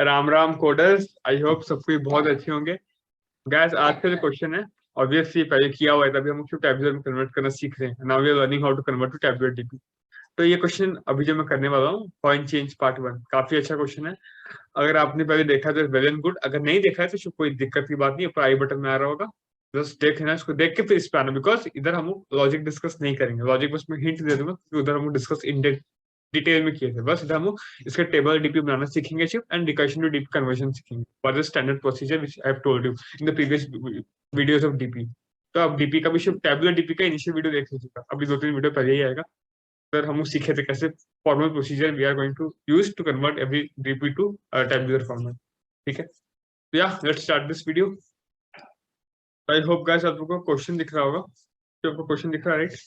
Ram Ram coders, I hope सब कोई बहुत अच्छे होंगे। गैस आज का जो क्वेश्चन है, ऑब्वियसली पहले किया हुआ है, तभी हम उसको टैबुलर में कन्वर्ट करना सीख रहे हैं। Now we are learning how to convert to tabular DP. तो ये क्वेश्चन अभी जो मैं करने वाला हूँ, पॉइंट चेंज पार्ट 1, काफी अच्छा क्वेश्चन है। अगर आपने पहले देखा तो वेल एंड गुड, अगर नहीं देखा है तो कोई दिक्कत की बात नहीं, ऊपर आई बटन में आ रहा होगा, बस देखना, इसको देख के फिर इस पे आना, बिकॉज इधर हम लॉजिक डिस्कस नहीं करेंगे। लॉजिक बस मैं हिंट दे दूंगा, क्योंकि उधर हम डिस्कस इन डिटेल में किए थे। बस इधर हम इसका टेबल डीपी बनाना सीखेंगे सिर्फ, and recursion to DP conversion सीखेंगे for the standard procedure which I have told you in the previous videos of DP. तो आप डीपी का भी सिर्फ टैबुलर डीपी का इनिशियल वीडियो देख लीजिएगा, अभी 2-3 वीडियो पहले ही आएगा। सर हम सीखे थे कैसे formal procedure we are going to use to convert every DP to tabular format. ठीक है, तो या let's start this video. I hope guys आप लोगों को क्वेश्चन दिख रहा होगा। तो आपको क्वेश्चन दिख रहा है, right?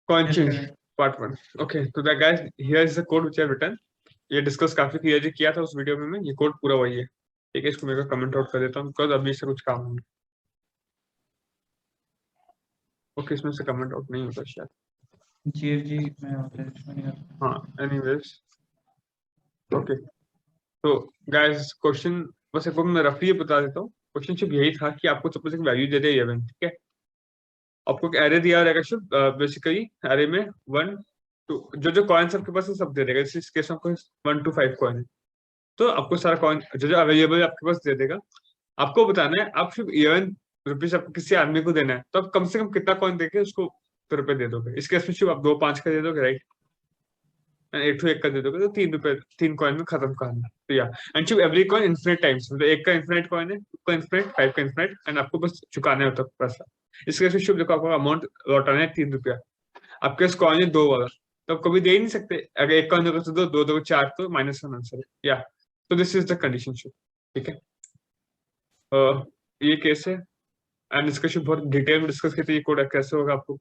Coin change part 1। Okay, तो that guys here is the code which I have written. ये डिस्कस काफी क्लियरली किया था उस वीडियो में मैं, ये कोड पूरा वही है। ठीक है, इसको मैं कमेंट आउट कर देता हूँ, बिकॉज अभी से कुछ काम नहीं। ओके, इसमें से कमेंट आउट नहीं होता शायद। जी मैं हाँ, एनीवेज ओके। तो गाइस क्वेश्चन बस एक बार मैं रफली बता देता हूँ। क्वेश्चन सिर्फ यही था कि आपको सपोज एक वैल्यू दे दे 11, ठीक है। आपको एक एरे दिया रहेगा, सिर्फ बेसिकली एरे में 1 2 जो जो कॉइन्स आपके पास है सब दे देगा। इस केस में आपको 1 to 5 कॉइन है, तो आपको सारा कॉइन जो जो अवेलेबल है आपके पास दे देगा। आपको बताना है, आप सिर्फ 11 रुपीज आपको किसी आदमी को देना है, तो आप कम से कम कितना कॉइन देके उसको रुपए दे दोगे। इस केस में सिर्फ आप 2 5 का दे दोगे, राइट? 1 का दे दोगे तो 3 रुपए, 3 कॉइन में खत्म कहानी। तो या एंड सिर्फ एवरी कॉइन इन्फिनिट टाइम्स, मतलब 1 का इन्फिनिट कॉइन है, 2 का इन्फिनिट, 5 का इन्फिनिट, एंड आपको बस चुकाना है तक पैसा। इस केस में सिर्फ देखो आपको अमाउंट लौटाना है 3 रुपया। आपके पास कॉइन है 2 वाला, तो आप कभी दे ही नहीं सकते। अगर 1 कॉइन होगा तो 2, 2 2 4, तो -1 आंसर है। या तो this is the condition ship. ठीक है, ये केस है, एंड इसका शिप बहुत डिटेल में डिस्कस किया, ये कोड कैसे होगा आपको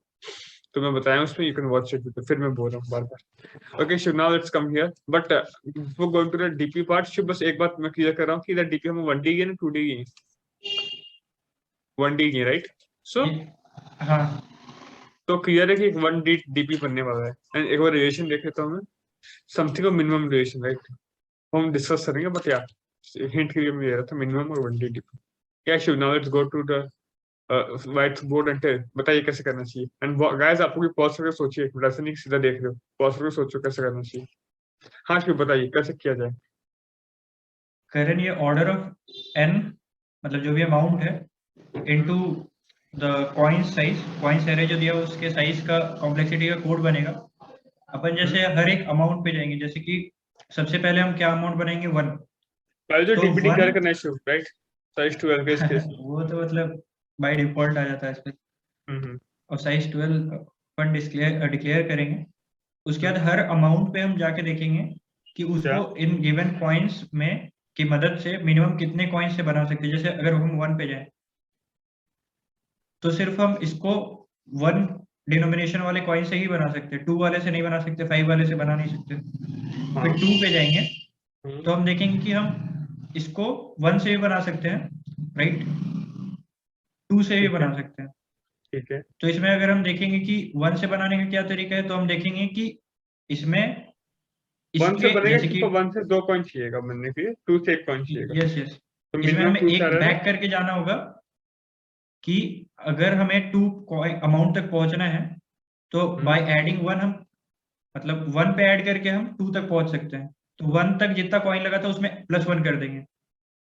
तो मैं बताया उसमें, यू कैन वॉच इट। फिर मैं बोल रहा हूँ बार बार। Okay, Shiv now let's come here, but before going to the DP part, Shiv बस एक बात मैं क्लियर कर रहा हूँ कि इधर डीपी हम 1D की ना 2D की? 1D की, राइट? सो हाँ, तो क्लियर है कि 1D डीपी बनने वाला है। एंड एक बार रिलेशन देख लेता हूँ मैं, something of minimum relation, right? हम डिस्कस करेंगे, बट या हिंट के लिए मैं दे रहा था मिनिमम और 1D डीपी। या शिव now let's go to the white board and tell, बताइए कैसे करना चाहिए। एंड गाइस आप लोग पॉज करके सोचिए, वैसे नहीं सीधा देख रहे हो, पॉज करके सोचो कैसे करना चाहिए। हाँ शिव बताइए कैसे किया जाए। करें ये ऑर्डर ऑफ n, मतलब जो भी अमाउंट है, into the coin size, coin array जो दिया उसके साइज का कॉम्प्लेक्सिटी का कोड बनेगा। अपन जैसे हर एक अमाउंट पे जाएंगे, जैसे कि सबसे पहले हम क्या अमाउंट बनाएंगे 1, पहले जो तो डीपीडी 1 क्लियर करना है शिव, राइट? साइज 12 के इस केस में। वो तो मतलब बाय डिफॉल्ट आ जाता है इस पे। हम्म और साइज 12 अपन डिक्लेयर करेंगे। उसके बाद हर अमाउंट पे हम जाके देखेंगे कि क्या? उसको इन गिवन कॉइन्स में की मदद से मिनिमम कितने कॉइन्स से बना सकते हैं। जैसे अगर हम 1 पे जाए तो सिर्फ हम इसको 1 डिनोमिनेशन वाले कॉइन से ही बना सकते हैं, 2 वाले से नहीं बना सकते, 5 वाले से बना नहीं सकते। हाँ। फिर 2 पे जाएंगे हम्म, तो हम देखेंगे कि हम इसको 1 से भी बना सकते हैं, राइट? 2 से भी ठीक है, बना सकते हैं। ठीक है। तो इसमें अगर हम देखेंगे कि 1 से बनाने का क्या तरीका है, तो हम देखेंगे कि इसमें 1 से इसके बनेगा, जैसे कि तो 1 से 2 कॉइन चाहिएगा बनने के लिए, 2 से 1 कॉइन चाहिएगा, यस यस, तो इसमें मिनिमम हमें 2 से आ एक रहा है ना? बैक करके जाना होगा कि अगर हमें 2 अमाउंट तक पहुंचना है तो बाय एडिंग 1 हम, मतलब 1 पे ऐड करके हम 2 तक पहुंच सकते हैं। तो 1 तक जितना कॉइन लगा था उसमें +1 कर देंगे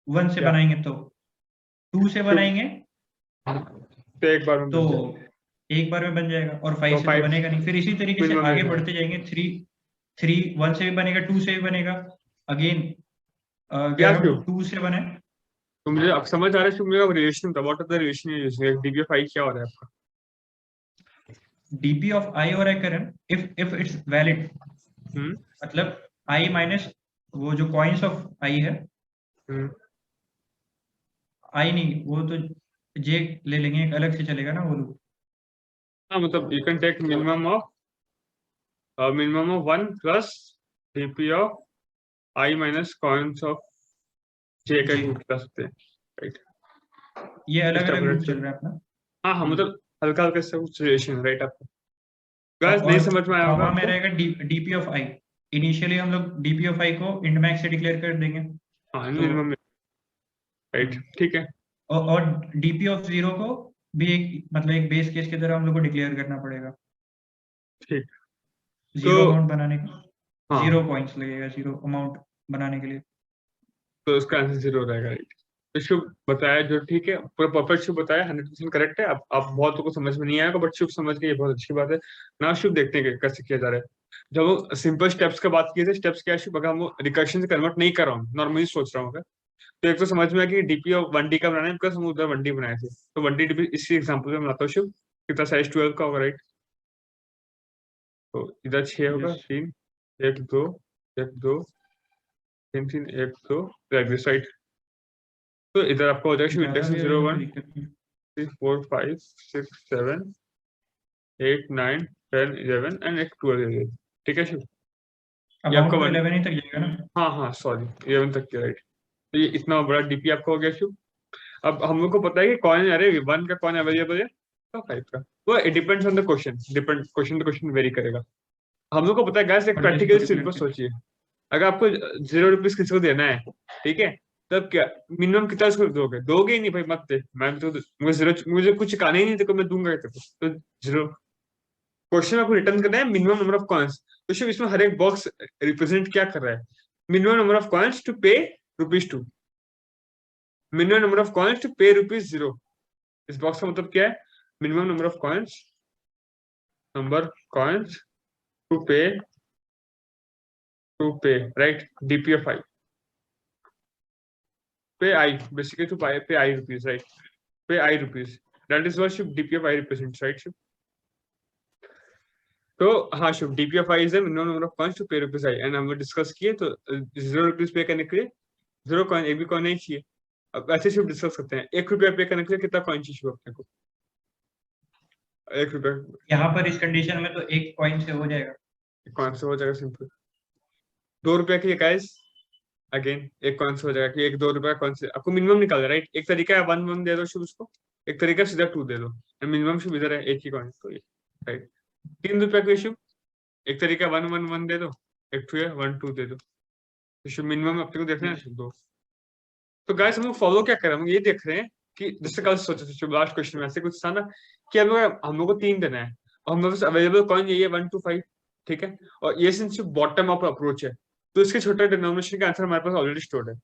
1 से क्या? बनाएंगे। तो 2 से बनाएंगे तो एक बार में तो बन जाएगा, एक बार में बन जाएगा, और 5 तो से तो 5 बनेगा नहीं। फिर इसी तरीके से मिनिमम आगे लेना है। बढ़ते जाएंगे। 3 1 से भी बनेगा, 2 से भी बनेगा। अगेन क्या अगर हम शिव? 2 से बने, तो मुझे अब समझ आ रहा है शिव, मेरा रिलेशन था, what are the relation DBF क्या हो रहा है आपका? डीपी ऑफ आई और आई करें इफ इट्स वैलिड, हम्म मतलब आई माइनस वो जो कॉइन्स ऑफ आई है, हम्म आई नहीं, वो तो जे ले लेंगे, एक अलग से चलेगा ना वो लूप। हाँ, मतलब you can take minimum of 1 plus DP of I minus coins of J का यूज कर सकते हैं, राइट? ये अलग अलग लूप चल एस्टेब्लिश। रहा है अपना। हाँ हाँ, मतलब हल्का हल्का से रिलेशन, राइट? आपको गाइस और नहीं समझ में आया होगा कॉमा में आपको। रहेगा डीपी ऑफ आई, इनिशियली हम लोग डीपी ऑफ आई को इंड मैक्स से डिक्लेयर कर देंगे हाँ तो मिनिमम में, राइट, ठीक है। और डीपी ऑफ जीरो को भी एक मतलब एक बेस केस की तरह हम लोग को डिक्लेयर करना पड़ेगा ठीक, जीरो तो अमाउंट बनाने के हाँ, 0 पॉइंट्स लगेगा जीरो अमाउंट बनाने के लिए। तो उसका आंसर 0 रहेगा, राइट। तो शुभ बताया जो, ठीक है, पूरा परफेक्ट शुभ बताया, 100% करेक्ट है। अब आप बहुत लोगों को समझ में नहीं आएगा, बट शुभ समझ के ये बहुत अच्छी बात है ना। शुभ देखते हैं कि कैसे किया जा रहा है। जब वो सिंपल स्टेप्स का बात किए थे, स्टेप्स क्या है शुभ, अगर हम रिकर्शन से कन्वर्ट नहीं कर रहा हूँ, नॉर्मली सोच रहा हूँ अगर, तो एक तो समझ में आया कि डीपी और 1D का बनाना है, बिकॉज हम उधर 1D बनाए थे, तो 1D डीपी इसी एग्जाम्पल में बनाता हूँ शुभ। कितना साइज 12 का होगा, राइट। तो इधर 6 होगा, Yes. 3 1 2 1 2 3 3 1 2, राइट। तो इधर आपका हो जाएगा शुभ ज्यादा इंडेक्स भी हो 0 जाएगा कोई 1 दिक्कत नहीं। 3 4 5 6 7 8 9 10 11 एंड एक 12, ठीक है शुभ। ये अमाउंट आपका तो 1, 11 ही तक जाएगा ना। हाँ हाँ सॉरी 11 तक के, राइट। तो ये इतना बड़ा डीपी आपका हो गया शुभ। अब हम लोग को पता है कि कॉइन, अरे 1 का कॉइन अवेलेबल है तो 5 का, वो depends on the question, depend question to question vary करेगा। हम लोग को पता है गैस, एक परचेज को प्रैक्टिकल डिक्लेयर सिंपल कर सोचिए, अगर आपको 0 रुपीज किसी को देना है, ठीक है, तब क्या मिनिमम कितना उसको दोगे? दोगे ही नहीं भाई, मत दे, मैं तो मुझे 0, मुझे कुछ सिखाना ही नहीं तेरे को, मैं दूंगा तेरे को, तो 0। क्वेश्चन आपको रिटर्न करना है मिनिमम नंबर ऑफ कॉइन्स, तो शिव इसमें हर एक बॉक्स रिप्रेजेंट क्या कर रहा है? Minimum number of coins to pay ₹2, minimum number of coins to pay ₹0। इस बॉक्स का मतलब क्या है? Minimum number of coins, to pay, right, DP of I, pay I, basically to pay I rupees, right? Pay I rupees. That is what should DP of I represents, right? Shub? तो हाँ Shubh, DP of I is minimum number of coins to pay rupees I, and हम discuss किए तो 0 rupees पे करने के लिए 0 coin, एक भी कॉइन नहीं चाहिए। अब ऐसे शुभ डिस्कस करते हैं, ₹1 पे करने के लिए कितना कॉइन चाहिए शुभ अपने को? ₹1 यहाँ पर इस कंडीशन में तो एक कॉइन से हो जाएगा। कौन से हो जाएगा सिंपल? ₹2 के लिए गाइस, अगेन एक कौन से हो जाएगा कि एक ₹2 कौन से आपको मिनिमम निकालना, राइट। एक तरीका है 1 1 दे दो शुभ उसको, एक तरीका सीधा 2 दे दो, मिनिमम शुभ इधर है एक ही कॉइन, तो राइट। ₹3 का शुभ, एक तरीका 1 1 1 दे दो, एक 2 है 1 2 दे दो, तो शुभ मिनिमम अपने को देखना है शुभ 2। तो गाइस हम लोग फॉलो क्या कर रहे हैं, हम ये देख रहे हैं कि जैसे कल सोचे थे शुभ, लास्ट क्वेश्चन में ऐसे कुछ था ना कि हम लोग को 3 देना है और हम लोग पास अवेलेबल कॉइन यही है 1 2 5, ठीक है, और ये सिंस बॉटम अप अप्रोच है, तो इसके छोटे डिनोमिनेशन का आंसर हमारे पास ऑलरेडी स्टोर्ड है।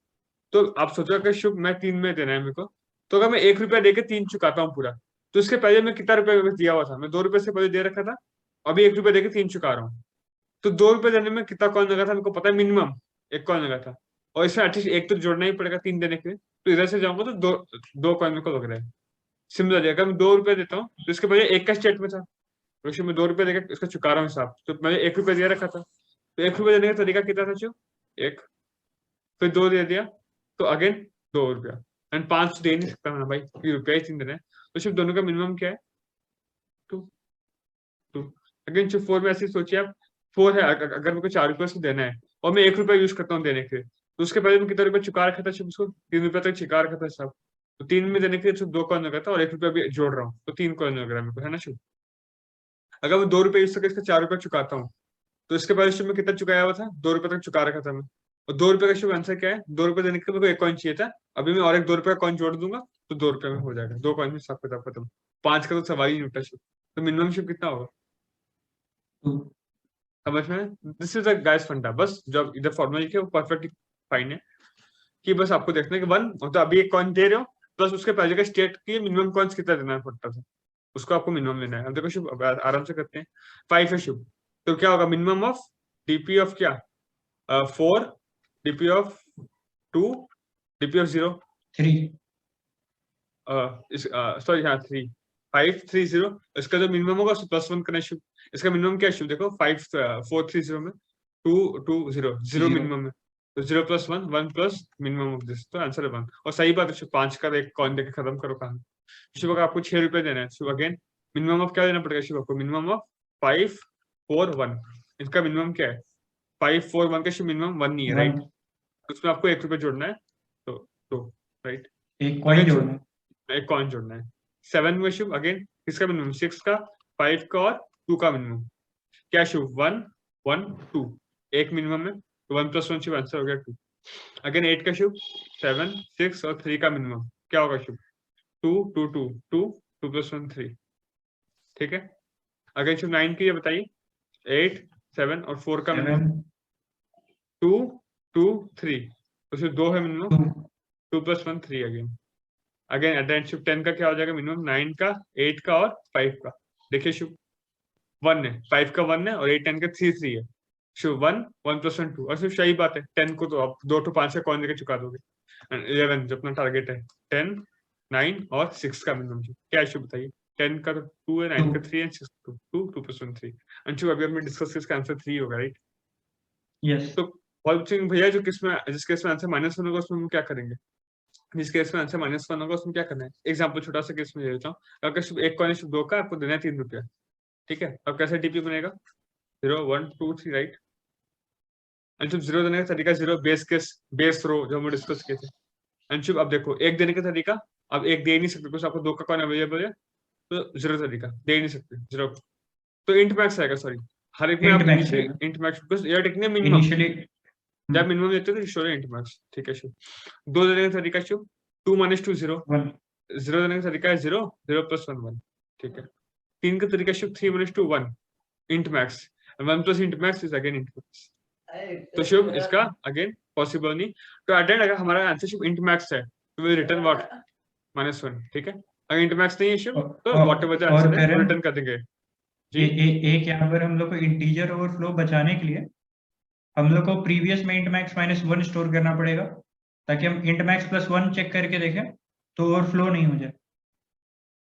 तो आप सोचो अगर शुभ मैं 3 में देना है मेरे को, तो अगर मैं ₹1 देके 3 चुकाता हूँ पूरा, तो इसके पहले मैं कितना रुपए दिया हुआ था? मैं ₹2 से पहले दे रखा था, अभी ₹1 देके 3 चुका रहा हूँ, तो ₹2 देने में कितना कॉइन लगा था मेरे को पता है, मिनिमम एक कॉइन लगा था, और इसमें एटलीस्ट एक तो जोड़ना ही पड़ेगा 3 देने के लिए, तो इधर से जाऊंगा तो दो कॉइन मेरे को लग रहा है। सिमिलर अगर मैं ₹2 देता हूँ तो इसके पहले एक का स्टेट में था, तो इसमें मैं ₹2 देकर इसका चुका रहा हूँ हिसाब, तो मैंने ₹1 दिया रखा था, तो ₹1 देने का तरीका कितना था जो? एक, फिर 2 दे दिया, तो अगेन ₹2, एंड 5 दे नहीं सकता ना भाई, क्योंकि रुपया ही 3 देना है, तो सिर्फ दोनों का मिनिमम क्या है? 2 2। अगेन सिर्फ 4 में ऐसे सोचिए आप, 4 है, अगर मेरे को ₹4 से देना है और मैं ₹1 यूज करता हूँ देने के लिए, तो उसके पहले मैं कितना रुपया चुका रखा था सिर्फ उसको? ₹3 तक चुका रखा था सब, तो 3 में देने के लिए सिर्फ 2 कॉइन लगा था और ₹1 भी जोड़ रहा हूँ, तो 3 कॉइन लग रहा है मेरे को, है ना शुभ? अगर मैं ₹2 यूज करके इसका ₹4 चुकाता हूँ, तो इसके पहले शुभ में कितना चुकाया हुआ था? ₹2 तक चुका रखा था मैं, और ₹2 का शुभ आंसर क्या है? ₹2 देने के लिए मेरे को एक कॉइन चाहिए था, अभी मैं और एक ₹2 का कॉइन जोड़ दूंगा तो ₹2 में हो जाएगा, 2 कॉइन में हिसाब किताब खत्म। 5 का तो सवाल ही नहीं उठा शुभ, तो मिनिमम शुभ कितना होगा? 2 समझ में? दिस इज अ गाइस फंडा, बस जो इधर फॉर्मूला लिखे वो परफेक्ट फाइन है, कि बस आपको देखना है कि 1 मतलब अभी एक कॉइन दे रहे हो, प्लस उसके पहले का स्टेट की मिनिमम कॉइन्स कितना देना पड़ता था, उसको आपको मिनिमम लेना है। अब देखो शुभ, अब आराम से करते हैं। 5 है शुभ, तो क्या होगा? मिनिमम ऑफ डीपी ऑफ क्या? 4, DP of 2, DP of 0, 3 sorry हाँ 3, 5 3 0, इसका जो मिनिमम होगा उसको +1 करना शुभ। इसका मिनिमम क्या है शुभ? देखो 5 4 3 0 में 2 2 0 0 0 मिनिमम है, तो 0 + 1 1 प्लस मिनिमम ऑफ दिस, तो आंसर है 1। और सही बात है शुभ, 5 का एक कॉइन देके खत्म करो कहानी। शुभ अगर आपको ₹6 देना है शुभ, अगेन मिनिमम ऑफ क्या देना पड़ेगा शुभ आपको? मिनिमम ऑफ 5 4 1, इसका मिनिमम क्या है? 5 4 1 का शुभ मिनिमम 1 नहीं है, 1 राइट, उसमें आपको ₹1 जोड़ना है, तो राइट। एक कॉइन अगेन शुभ जोड़ना है। एक कॉइन जोड़ना है। 7 में शुभ, अगेन किसका मिनिमम? 6 का, 5 का और 2 का मिनिमम क्या शुभ? 1 1 2, एक मिनिमम है, तो 1 + 1 शुभ आंसर हो गया 2। अगेन 8 का शुभ 7 6 और 3 का मिनिमम क्या होगा शुभ 2 2 2 2 2 + 1 3, ठीक है। अगेन शुभ 9 की ये बताइए 8 7 और 4 का मिनिमम 2 2 3, तो शुभ 2 है मिनिमम, 2 + 1 3 अगेन। अगेन शुभ 10 का क्या हो जाएगा मिनिमम, 9 का 8 का और 5 का। देखिए शुभ 1 है, 5 का 1 है और 8 10 का 3 3 है। शुभ 1 1 + 1 2, और सिर्फ सही बात है 10 को तो आप 2 to 5 का कॉइन देके चुका दोगे। 11 जो अपना टारगेट है 10 9 और 6 का मिनिमम क्या है शुभ बताइए। 10 का तो 2 है, 9 का 3 है, 6 2 2 2 + 1 3। अंशु अभी हमने डिस्कस किया इसका आंसर 3 होगा राइट। यस तो भैया जो किस में जिस केस में आंसर -1 होगा उसमें हम क्या करेंगे, जिस केस में आंसर -1 होगा उसमें क्या करना है। एग्जांपल छोटा सा केस में ले लेता हूँ, अगर शुभ एक कॉइन शुभ 2 का आपको देना है 3 रुपया, ठीक है। अब कैसे डीपी बनेगा 0 1 2 3 राइट। अंशुभ 0 देने का तरीका 0 बेस रो जो हमने डिस्कस किए थे। अंशुभ अब देखो एक देने का तरीका, अब एक दे ही नहीं सकते कुछ, आपको 2 का कॉइन अवेलेबल है तो 0 तरीका दे ही नहीं सकते 0, तो इंट मैक्स आएगा सॉरी। हर एक में इंट आप मैक्स इनिशियली आएगा int max because you are taking a minimum, initially. जब मिनिमम देते हो तो शो इंट मैक्स, ठीक है शुभ। 2 देने का तरीका शुभ 2 - 2 0, 1 0 देने का तरीका है 0 0 + 1 1, ठीक है। 3 का तरीका शुभ 3 - 2 1 int max, 1 + int max is again int max. तो शुभ इसका अगेन पॉसिबल नहीं, तो एट एंड अगर हमारा आंसर शुभ इंट मैक्स है तो विल रिटर्न व्हाट -1, ठीक है। अगर इंट मैक्स नहीं है शुभ तो व्हाटएवर द और आंसर है वो करण रिटर्न कर देंगे जी। एक यहाँ पर हम लोग को इंटीजर ओवरफ्लो बचाने के लिए हम लोग को प्रीवियस में इंट मैक्स -1 स्टोर करना पड़ेगा, ताकि हम इंट मैक्स +1 चेक करके देखें तो ओवरफ्लो नहीं हो जाए,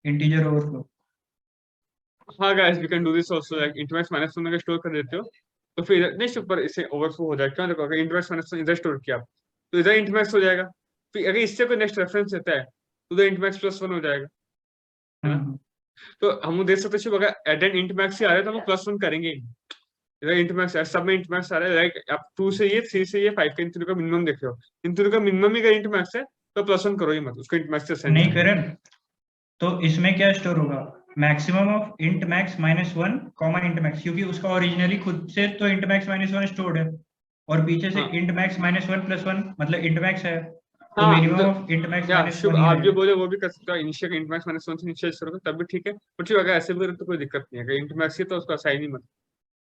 इंटीजर ओवरफ्लो। हाँ guys we can do this also, like int max -1 अगर स्टोर कर देते हो तो फिर नहीं शुभ पर इसे ओवरफ्लो हो जाएगा। क्यों देखो अगर इंट मैक्स -1 इधर स्टोर किया आप तो इधर इंट मैक्स हो जाएगा, फिर अगर इससे कोई नेक्स्ट रेफरेंस देता है तो उधर इंट मैक्स +1 हो जाएगा, है ना। तो हम देख सकते हैं अगर एट एंड इंट मैक्स ही आ रहा है तो हम +1 करेंगे ही। इधर इंट मैक्स सब में इंट मैक्स आ रहा है, लाइक आप 2 से ये 3 से ये 5 का इन तीनों का मिनिमम देख रहे हो, इन तीनों का मिनिमम ही अगर इंट मैक्स है तो +1 करो ही मत, उसको इंट मैक्स से असाइन नहीं करो। करण, तो इसमें क्या स्टोर होगा, maximum of int max -1 comma int max, क्योंकि उसका ओरिजिनली खुद से तो इंट मैक्स -1 स्टोर्ड है और पीछे से हाँ इंट मैक्स -1 + 1 मतलब इंट मैक्स है, तो हाँ मिनिमम ऑफ इंट मैक्स या शुभ -1 ही आप जो रहेगा। बोले वो भी कर सकते हो, इनिशियल इंट मैक्स -1 से इनिशियल करोगे तब भी ठीक है, बट शुभ अगर ऐसे भी करो तो कोई दिक्कत नहीं है। अगर इंट मैक्स ही तो उसको असाइन ही मत,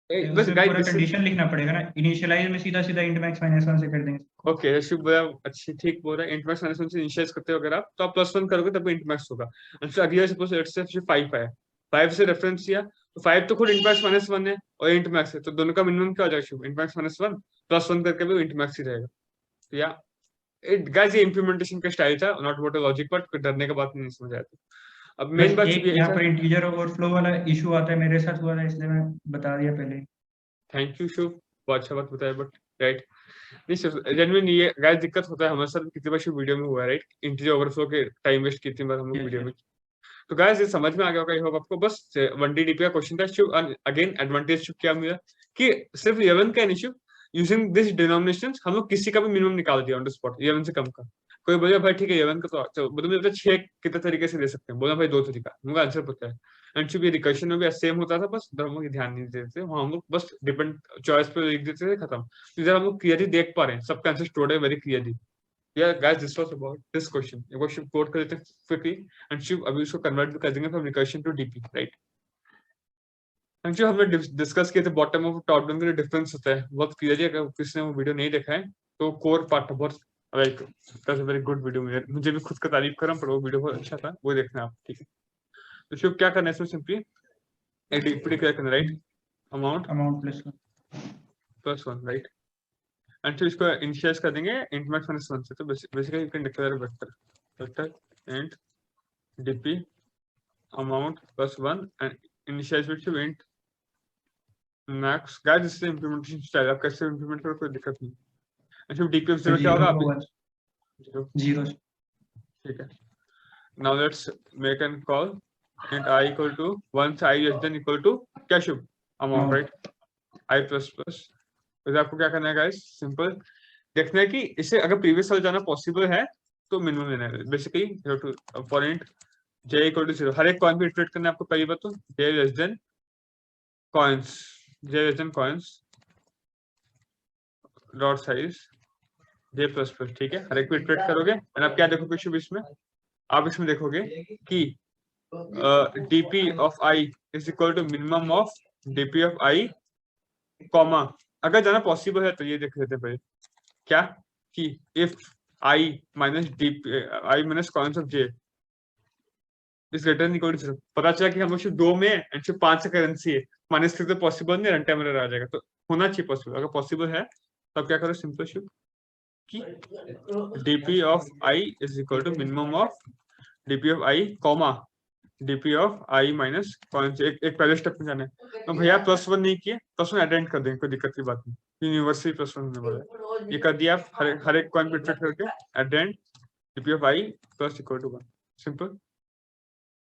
बस उसमें गाइस पूरा दिस इज कंडीशन लिखना पड़ेगा ना, इनिशियलाइज में सीधा सीधा इंट मैक्स -1 से कर देंगे। ओके। शुभ बोला अच्छी ठीक बोल रहा है, इंट मैक्स -1 से इनिशियलाइज करते हो अगर आप तो आप +1 करोगे तब इंट मैक्स होगा। अच्छा अगली सपोज लेट्स से 5 है, 5 से रेफरेंस किया तो 5 तो खुद इंट मैक्स -1 है और इंट मैक्स है, तो दोनों का मिनिमम क्या हो जाएगा शुभ इंट मैक्स -1 +1 करके भी इंट मैक्स ही रहेगा। तो या इट गाइस ये इंप्लीमेंटेशन का स्टाइल था, not what a logic, but डरने का बात नहीं समझ आया था। अब बस मेन बात एक शुभ यही यहाँ था। पर इंटीजर ओवरफ्लो वाला इशू आता है, मेरे साथ हुआ था इसलिए मैं बता दिया पहले ही। थैंक यू शुभ, बहुत अच्छा बात बताया, बट राइट नहीं जेन्युइन ये गाइस दिक्कत होता है हमारे साथ कितनी बार शुभ वीडियो में हुआ है राइट, इंटीजर ओवरफ्लो के टाइम वेस्ट कितनी बार हम लोग Yes, वीडियो yes. में। तो गाइस ये समझ में आ गया होगा आई होप आपको, बस 1D डीपी का क्वेश्चन था शुभ। अगेन एडवांटेज शुभ क्या मिला कि सिर्फ 11 का नहीं शुभ, यूजिंग दिस डिनोमिनेशंस हम लोग किसी का भी मिनिमम निकाल दिया ऑन द स्पॉट 11 से कम का। कोई बोले भाई ठीक है 11 का तो मतलब 6 कितने तरीके से दे सकते हैं, बोला भाई 2 तरीका, उनका आंसर पता है। एंड शुभ ये रिकर्शन में भी सेम होता था, बस हम लोग ध्यान नहीं देते थे, हम लोग बस डिपेंड चॉइस पे लिख देते थे खत्म। इधर हम लोग क्लियरली देख पा रहे हैं सबका आंसर स्टोर्ड है very clearly. Yeah, guys, this was about this question. एक बार शिव कोड कर देते हैं quickly and शिव अभी उसको कन्वर्ट भी कर देंगे from recursion to DP, right? And Shiv हमने डिस्कस किए थे बॉटम ऑफ टॉप डाउन का डिफरेंस होता है बहुत क्लियरली, अगर किसी ने वो वीडियो नहीं देखा है तो कोर पार्ट बहुत like that's a very good video, मुझे भी खुद का तारीफ कर रहा हूं पर वो वीडियो बहुत अच्छा था, वो देखना आप, ठीक है। तो शिव क्या करना है इसमें सिंपली एक डीपी क्लियर करना, right, amount amount +1 right, and फिर इसको इनिशियलाइज कर देंगे इंट मैक्स -1 से। तो basically you can declare vector and dp amount +1 and initialize with int max। guys this is the implementation style, आप कैसे implement करो कोई दिक्कत नहीं। अच्छा dp of 0 क्या होगा आप 0 ठीक है। now let's make an call and I equal to once I less than equal to क्या शुभ amount right I plus plus। तो आपको क्या करना है गाइस, सिंपल देखना है कि इसे अगर प्रीवियस साल जाना पॉसिबल है तो मिनिमम लेना है basically for int j equal to 0, हर एक कॉइन पे इटरेट करना है आपको पहली बात तो j less than coins, j less than coins dot size j plus plus, ठीक है। हर एक को इटरेट करोगे एंड आप क्या देखोगे शुभ इसमें, आप इसमें देखोगे कि dp of i is equal to minimum of dp of i comma, अगर जाना पॉसिबल है तो ये देख लेते पहले क्या कि if i minus dp i minus coins of j इस ग्रेटर इक्वल टू 0, पता चला कि हम लोग सिर्फ 2 में एंड सिर्फ 5 से करेंसी है, माइनस 3 तो पॉसिबल नहीं, रन टाइम एरर आ जाएगा, तो होना चाहिए पॉसिबल। अगर पॉसिबल है तो आप क्या करो, सिंपल शिफ्ट कि dp of i is equal to minimum of dp of i comma dp of i minus कौन से एक पहले स्टेप में जाना है। तो भैया +1 नहीं किए, +1 एडेंड कर देंगे, कोई दिक्कत की बात नहीं, यूनिवर्सली +1 होने वाला है। ये कर दिया आप हर एक कॉइन पे ट्रेड करके एडेंड dp of i plus equal to 1, simple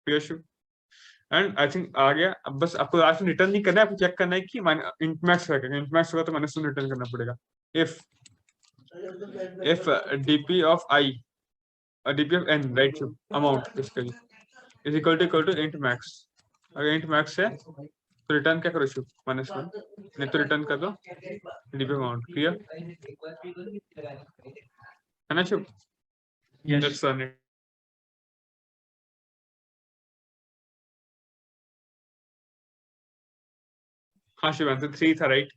and I think आ गया। अब बस आपको लास्ट में रिटर्न नहीं करना है, आपको चेक करना है कि इंट मैक्स रहेगा, इंट मैक्स होगा तो -1 रिटर्न करना पड़ेगा। if dp of i dp of n right amount basically is equal to int max, अगर int max है तो रिटर्न क्या करो शुभ -1, नहीं तो रिटर्न कर दो dp अमाउंट, क्लियर है ना शुभ? यस हाँ शुभ, आंसर 3 था राइट।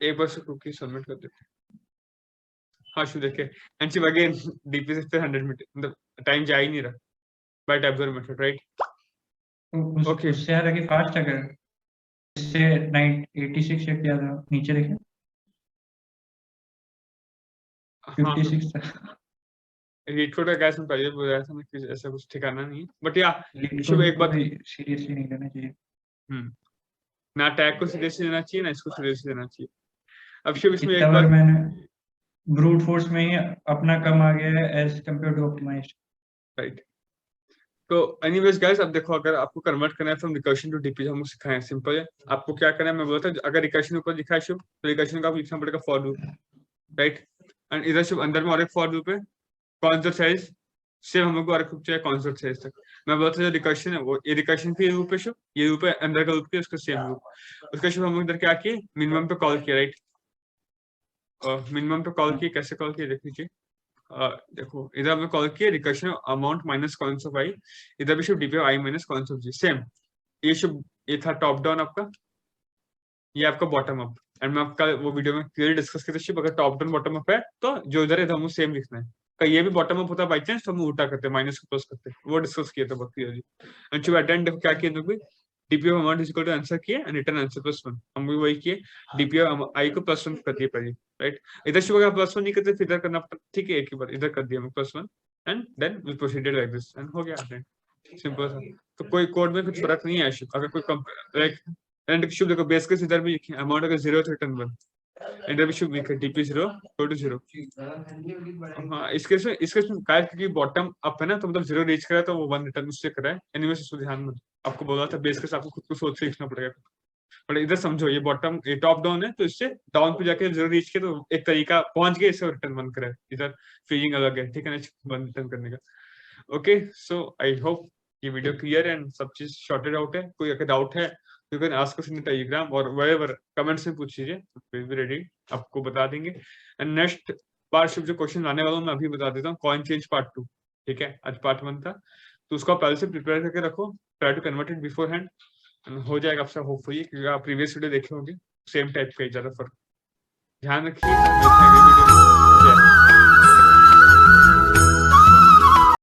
एक बार से कुकी सबमिट कर देते। हाँ शुभ देखिए एंड शिव अगेन डीपी से 100 मीटर, मतलब टाइम जा ही नहीं रहा by tabular method right. Okay उससे हालांकि फास्ट अगर इससे 86 या क्या था नीचे देखें, 56 था। लीड कोड का गैस में पहले बोला था कि ऐसा कुछ ठिकाना नहीं है, बट या शुभ एक बात सीरियसली नहीं लेना चाहिए। ना टैग को सीरियसली लेना चाहिए ना इसको सीरियसली लेना चाहिए। अब शुभ इसमें एक इतना बार बार मैंने ब्रूट फोर्स में ही अपना कम आ गया है as compared to optimized, right. तो एनीवेज गाइस, अब देखो अगर आपको कन्वर्ट करना है फ्रॉम रिकर्शन टू डीपी, हम सिखाएं सिंपल है। आपको क्या करना है मैं बोलता हूं, अगर रिकर्शन ऊपर लिखा है शुभ तो रिकर्शन का आपको लिखना पड़ेगा फॉर लूप, राइट। एंड इधर शुभ अंदर में और एक फॉर लूप है, कॉन्सर्ट साइज सेम हमको और खूब चाहिए कॉन्सर्ट साइज तक। मैं बोलता हूं जो रिकर्शन है वो ये रिकर्शन की लूप है शुभ, ये लूप है अंदर का लूप है उसका सेम लूप। उसका शुभ हम इधर क्या किए, मिनिमम पे कॉल किया राइट, मिनिमम पे कॉल किए, कैसे कॉल किए देख लीजिए। देखो इधर हमने कॉल किया recursion amount minus coins of I, इधर भी Shubh DP I minus coins of g same. ये शुभ ये था टॉप डाउन आपका, ये आपका बॉटम अप। एंड मैं आपका वो वीडियो में क्लियरली डिस्कस किया शुभ, अगर टॉप डाउन बॉटम अप है तो जो इधर है हमको सेम लिखना है, का ये भी बॉटम अप होता है बाई चांस तो हम उल्टा करते हैं, माइनस को प्लस करते हैं, वो डिस्कस किया था बहुत क्लियरली। एंड शुभ एट एंड देखो क्या किया लोग, DP of amount is equal to answer किए एंड रिटर्न आंसर +1, हम भी वही किए, डीपी ऑफ आई को +1 कर दिए पहले राइट। इधर शुभ अगर +1 नहीं करते फिर इधर करना पड़ता, ठीक है एक ही बार इधर कर दिया हमने +1 and then we proceeded like this and हो गया सिंपल सा। तो कोई कोड में कुछ फर्क नहीं है शुभ, अगर कोई लाइक एंड शुभ देखो बेस केस इधर भी लिखे अमाउंट अगर 0 तो रिटर्न 1, इधर भी शुभ लिखे डीपी 0 टू 0। हाँ इस केस में काय क्योंकि बॉटम अप है ना तो मतलब 0 रीच करा तो वो 1 रिटर्न उससे करा है। एनीवेज इसको ध्यान में आपको बोला था बेस केस आपको खुद को सोच के लिखना पड़ेगा, बट इधर समझो ये बॉटम ये टॉप डाउन है तो इससे डाउन पे जाके 0 रीच के तो एक तरीका पहुंच गए इससे रिटर्न 1 करा है, इधर फीलिंग अलग है ठीक है ना 1 रिटर्न करने का। ओके सो आई होप ये वीडियो क्लियर है एंड सब चीज शॉर्टेड आउट है। कोई अगर डाउट है you can ask us in Telegram और व्हेरेवर कमेंट्स में पूछ लीजिए, वी विल बी रेडी आपको बता देंगे। एंड नेक्स्ट पार्ट जो क्वेश्चन लाने वाला हूँ मैं अभी बता देता हूँ, कॉइन चेंज पार्ट 2 ठीक है, आज पार्ट 1 था तो उसको पहले से प्रिपेयर करके रखो, try to convert it beforehand, हो जाएगा आपसे होपफुली, क्योंकि आप प्रीवियस वीडियो देखे होंगे सेम टाइप का ही ज्यादा फर्क। ध्यान रखिए, मिलते हैं अगली वीडियो में।